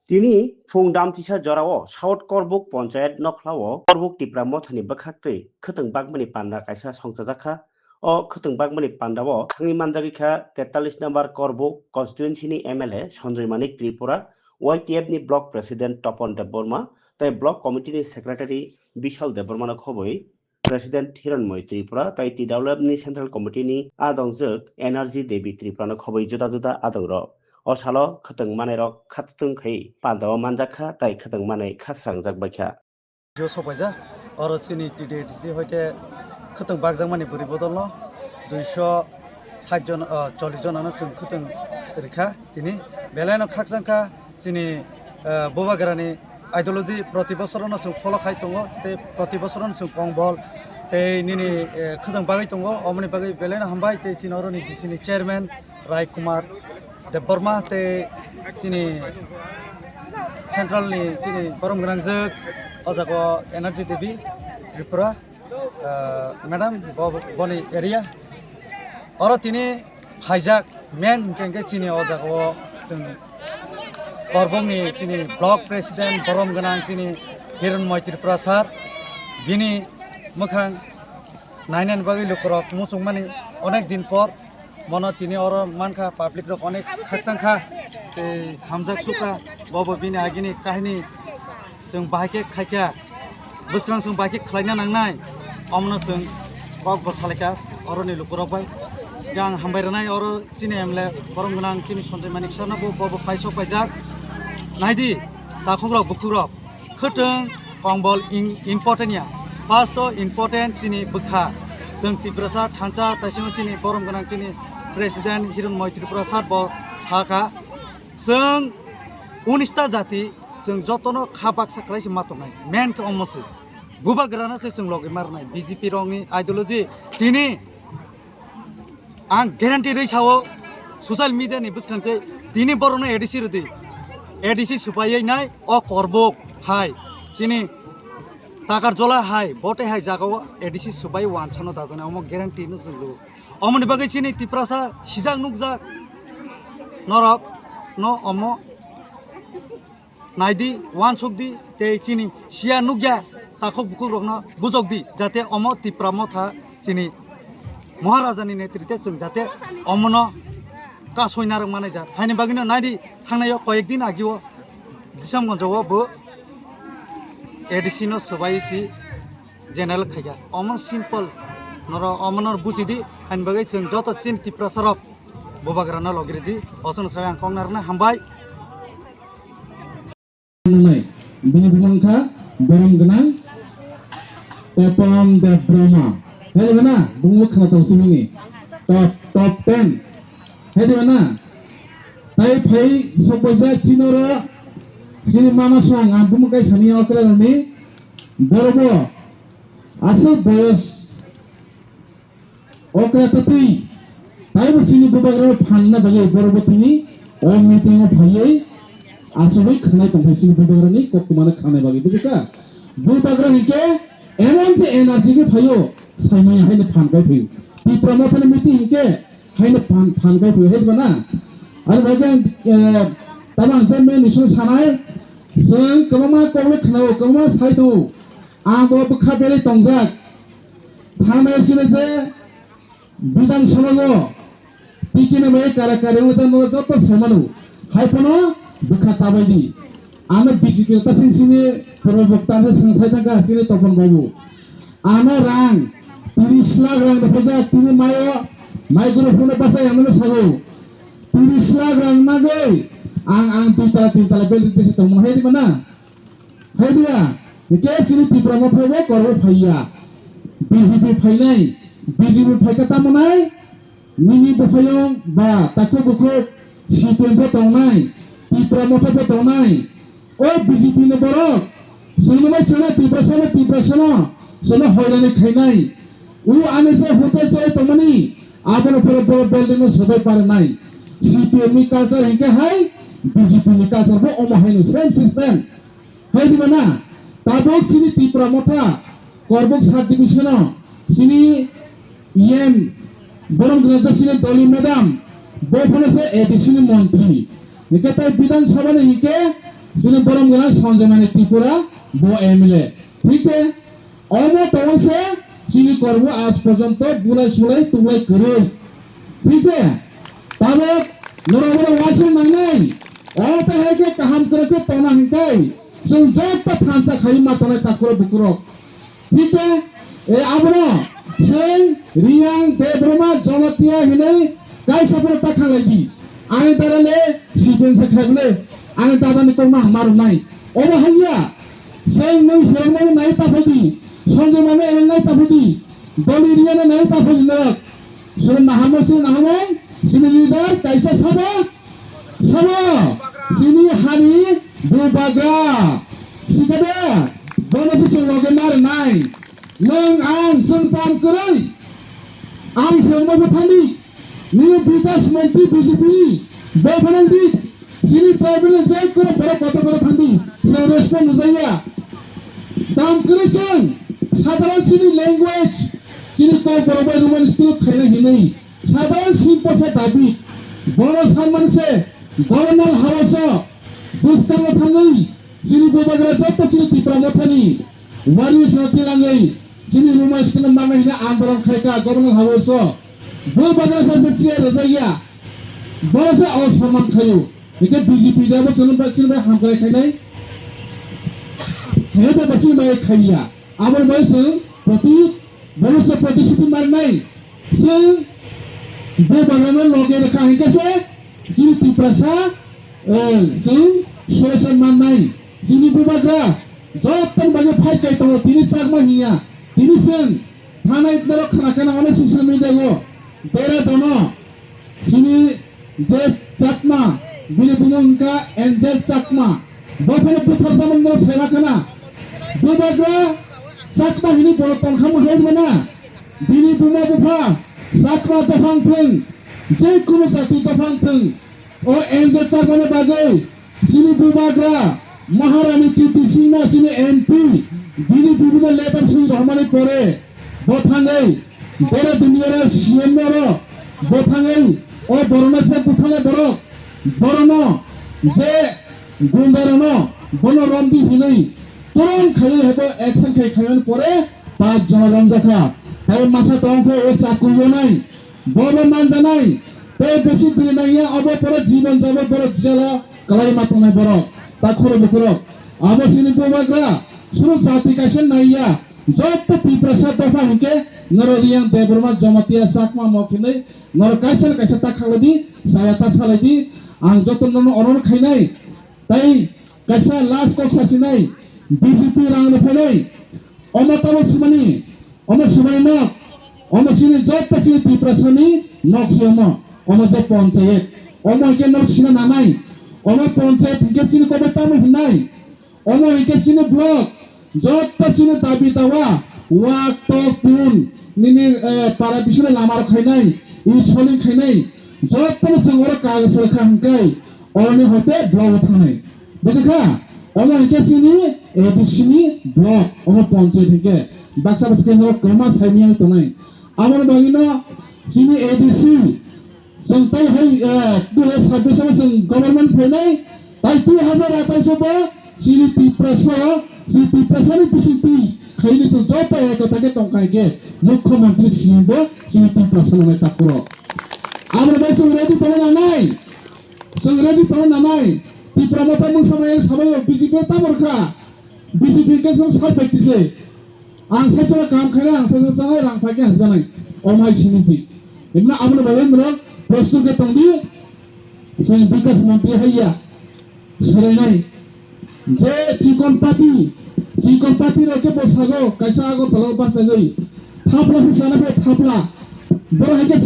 তিনি फुंदाम तिसा जराओ साउथ करबुक पंचायत नखलाओ करबुक टिप्रा मथानि बखाक्तै खोतोंबागमनि पान्दा कायसा संसाजाखा o खोतोंबागमनि पान्दाओ थांनि मानजागिखा 43 नम्बर करबुक कन्स्टिट्युएन्सिनि एमएलए सञ्जय मानिक त्रिपुरा YTF नि ब्लक प्रेसिडेन्ट तपन देबबर्मा ताई ब्लक कमिटिनि सेक्रेटारि विशाल देबबर्मानो खबै प्रेसिडेन्ट हिरणमय त्रिपुरा ताई TWF नि सेन्ट्रेल कमिटिनि आदंजोक एनर्जी देवी त्रिपुरानो खबै जुदा जुदा आदंर असालो खतंग माने रक खातुंग खै पान्दाव मानजाखा ताई खतंग माने खास्रांजाक बायखा जो सबायजा और सिनी टिडे टिसि हयते खतंग बागजां माने बोरै बदल 260 जन 40 जनानो जों खतंग रेखा दिनै बेलायनो खाकजांखा सिनी बोबाग्रानि आइडियोलॉजी प्रति बसरनो जों फलो खाय दङ ते प्रति बसरनो जों पंबल ते निनि खतंग बागै दङ अमनि बागै बेलायनो हामबाय ते चिनरनि बिसिनि चेयरमैन राय कुमार देबबर्मा ते चिनी सेंट्रल नि चिनी परम गनांजोक अजाको एनर्जी देवी त्रिपुरा मैडम बनी एरिया और तिनी हाइजाक मेन केंगे चिनी अजाको जों करबंनि चिनी ब्लक प्रेसिडेंट परम गनां चिनी हिरणमय त्रिपुरा सार बिनि मोखां नायनान बागै लुकरक मुसुंमानि अनेक दिन पर मन तिनी और मानखा पाब्लिक रक अनेक खाकसांखा ते हामजाक सुखा बबो बिनि आगिनि काहिनी जों बाहायके खायखा बुसखां जों बाहायके खलायना नांनाय अमनो जों बक बसालेखा अरनि लुकरबाय गां हामबायरनाय और चिनि एमले परम गोनां चिनि सन्जय मानिक सरना बबो फाइसो फाइजाक नायदि दाखुग्रक बुखुग्रक खोथों कंबल इम्पोर्टेन्टया फार्स्ट इम्पोर्टेन्ट चिनि बखा जों त्रिपुरा थांचा ताइसिम चिनि परम गोनां चिनि प्रेसिडेंट हिरणमय त्रिपुरा सार ब साखा जों 19टा जाति जों जतनो खाबाक साख्लायसो मातनाय मेन के अमसे गुबाग्राना से जों लगे मारनाय बीजेपी रंगनि आइडियोलॉजी तिनि आं ग्यारान्टी रैसावो ससियेल मीडिया नि बुसखांते तिनि बरनो एडीसी सुपायै नाय अ करबक हाय चिनि ताकार जला हाय बटे हाय जागाव एडीसी सुपाय वानसानो दाजनाय अम ग्यारान्टी नो जों लो अमनि बागै चिनि त्रिपुरासा सिजाक नुकजाक नरक न अम नायदि वान सकदी ते चिनि सिया नुग्या ताखक बुखु रखना बुजकदी जाते अम त्रिपुरा मथा चिनि महाराजानि नेतृत्वे जों जाते अमनो कासयना रं माने जा हायनि बागैनो नायदि थांनायाव कयेक दिन आगिव दिसामगंजाव बो एडीसी नो सबायसि जेनेरेल खायगा अम सिम्पल नर अमन बुझिदि हायनि बागै जों जत चिन त्रिपुरा सरक बोबाग्राना लगिरिदि असन साय आं कंनारना हामबाय बिनि बिमुंखा बरम गोनां तपन देबब्रह्मा हेदिबाना बुंमु खोनाथावसिमिनि टप 10 हेदिबाना ताई फै सपजा चिनरो सिनि मामा सांग आं बुंमु गाय सानि अकरानि बरबो आसो बयस अकरा तति ताई सिनि बोबाग्रा फानना बागै बरबो तिनि अ मिटिंग फायै आसबै खानाय दंफायसिनि बोबाग्रानि ककमानो खानाय बागै बुझका बोबाग्रा हिके एमन जे एनर्जी के फायो साइमाय हायनो फानबाय फैयो त्रिपुरा मथानि मिटिं हिके हायनो फानबाय फैयो हेदबाना आरो बागै ताबां जे मे निसन सानाय जों कमा कबले खानाव कमा साइदो आबो बखा बेले दंजाक थानाय सिने जे बिधान सभागो तिकिने मे काराकारियाव जानो जत सामानु हायफनो बखा ताबायदि आनो बिजिके तासिनसिनि प्रबक्तानो संसायथागा सिने तपन बाबु आनो रां 30 लाख रां नफजा तिनि मायो माइक्रोफोन बासाय आनो सागो 30 लाख रां नागै आं तीन तला बेल देश तो महै दिबना हैदिया के सिनि त्रिपुरा मथबो करबो फाइया बीजेपी फाइनाय बीजेपी फाइकाता मनाय निनि बफायं बा ताको बखो सीपीएम बो तंनाय त्रिपुरा मथबो तंनाय ओ बीजेपी ने बरक सिनेमा चले त्रिपुरा सनो सनो होयलानि खायनाय उ आने जे होटल चय तमनि आबनो पर बिल्डिंग सबै पारनाय सीपीएम नि कल्चर हिके हाय बीजेपी नि कल्चर बो अमहायनो सेम सिस्टम हाय दिबना ताबो सिनि त्रिपुरा मथा करबक सात डिविजन सिनि येन बरम ग्राजासिनि दलि मैडम बोफने से एडिशनल मंत्री निके ताई विधानसभा ने हिके sini borom gana Sanjay Mani Tripura bo MLA ঠিক আছে অমো তমসে sini করব আজ পর্যন্ত বুলাই সুলাই তুলাই করে ঠিক আছে তবে নরবর ওয়াসে নাই অতে হেকে কাহাম করে কে তনা হিকাই जों जत्ता थानसा खाइ मातनाय ताकरो बुकरो ठीक है ए आबनो जों रियां देब्रमा जमतिया हिनै गाय सफर ताखालायदि आं दाराले सिदेन से खागले आं दादानि कोमा मारु नाय ओबो हाजिया जों नै हेरनाय नाय ताफदि संजय माने एलनाय ताफदि दलि रियाने नाय ताफदि नरक जों नाहामसे नाहामय सिनि लिडार कायसा साबा sini hari berbaga sikada bonus selogenar nai neng an sentam kerai ang hirma bethani ni bikas menteri BJP bebanandi sini tribal jai kore bora kota thandi se respond jaya dam krechen sadharan sini language sini ko borobai roman school khaina hinai sadharan sini pocha dabi boro samman se governor হাওয়াস বুস্তাঙ্গ থাঙ্গই সিনি বুবাগরা যত সিনি ত্রিপুরা মথানি ওয়ারি সতি লাঙ্গই সিনি রুমাইস কেন মানা হিনা আন্দোলন খাইকা গভর্নর হাওয়াস বুবাগরা ফাসে চিয়া রজাইয়া বসে অসম্মান খায়ু একে বিজেপি দাবো চলন বাচিন বাই হামকাই খাইনাই হেদে বাচিন বাই খাইয়া আবার বলছে বলছে প্রতিশ্রুতি মারনাই সে বুবাগরা লগে রেখা হিকাছে sini tiprasa sing solution manai sini bubaga jotan bagi fight kai to tini sagma hiya tini sen thana itnaro khana onek social media go bera dono sini je chakma bini bununka angel chakma bofele puthar samandro sera kana bubaga chakma hini bolo tongkham haidbana bini buma bufa chakma tofang thing যে কোনো জাতি দফাংথং ও NJ চারমানে বাগৈ সিনি বুবাগ্রা মহারানী কীর্তি সিংহ সিনি MP বিনি বিভিন্ন letter Singh Rahmani পরে বথাঙ্গৈ বড় দুনিয়ার সিএমর বথাঙ্গৈ ও বরনাসে পুখালে বড় বরন যে গুন্দারন বন রন্দি হিनै তরন খাই হেবো অ্যাকশন খাইখাইন পরে 5 জন রন দেখা তাই মাসা তরঙ্ক ও চাকুইও নাই বড় মান জানাই তাই বেশি দিন নাইয়া অব পরে জীবন যাব বড় জেলা কালাই মাতনাই বড় তা খুরে বকর আবার সিনি বুবাগ্রা শুরু জাতি কাছেন নাইয়া যত ত্রিপ্রাসা দফা হিকে নররিয়াং দেবরমা জমাতিয়া চাকমা মখিनै নর কাছের কাছে তা খালাদি সায়াতা সালাইদি আং যত নন অরন খাইনাই তাই কাছা লাস্ট কক্সাসি নাই বিজেপি রাং ফেলাই অমতাব সুমানি অমর সুমাইনা অমর সিনি জব পাছি ত্রিপ্রাসানি নকসিয়মা অমর যে পঞ্চায়েত অমর কে নর সিনা নামাই অমর পঞ্চায়েত কে সিনি কবে তামু হিনাই অমর কে সিনি ব্লক জব পাছি দাবি দাওয়া ওয়াক তো কুন নিনি পারা বিশলে লামার খাইনাই ই সলি খাইনাই জব পালে সঙ্গর কাগজ খানকাই অরনি হতে ব্লক থানাই বুঝিখা অমর কে সিনি এডিসিনি ব্লক অমর পঞ্চায়েত কে বাক্সা বাক্সা কেন্দ্র ক্রমা সাইমিয়া তো নাই আমার বাগিনা সিনি এডিসি संताई है 2026 जों गभर्नमेंट फैनाय ताई 2028 सिनि तिप्रासानि बिसिति खाइनि जों जब पाय कथाके तंकायके मुख्यमंत्री सिबो सिनि तिप्रासानि ताकरो आमर बाय जों रेडी तो नानाय तिप्रामता मुं समाय साबाय बिजेपि ताबरखा बिजेपि के जों साइफाइतिसे आं साइसो काम खायना आं साइसो जानाय रां फाके आं जानाय अमाय सिनिसि इमना आमर बायन्द्र प्रश्न के तंगी जों विकास मंत्री हैया सरायनाय जे चिकन पार्टी रके बसागो कैसा आगो तलाव बासागै थापला जाना बे थापला बरो हाके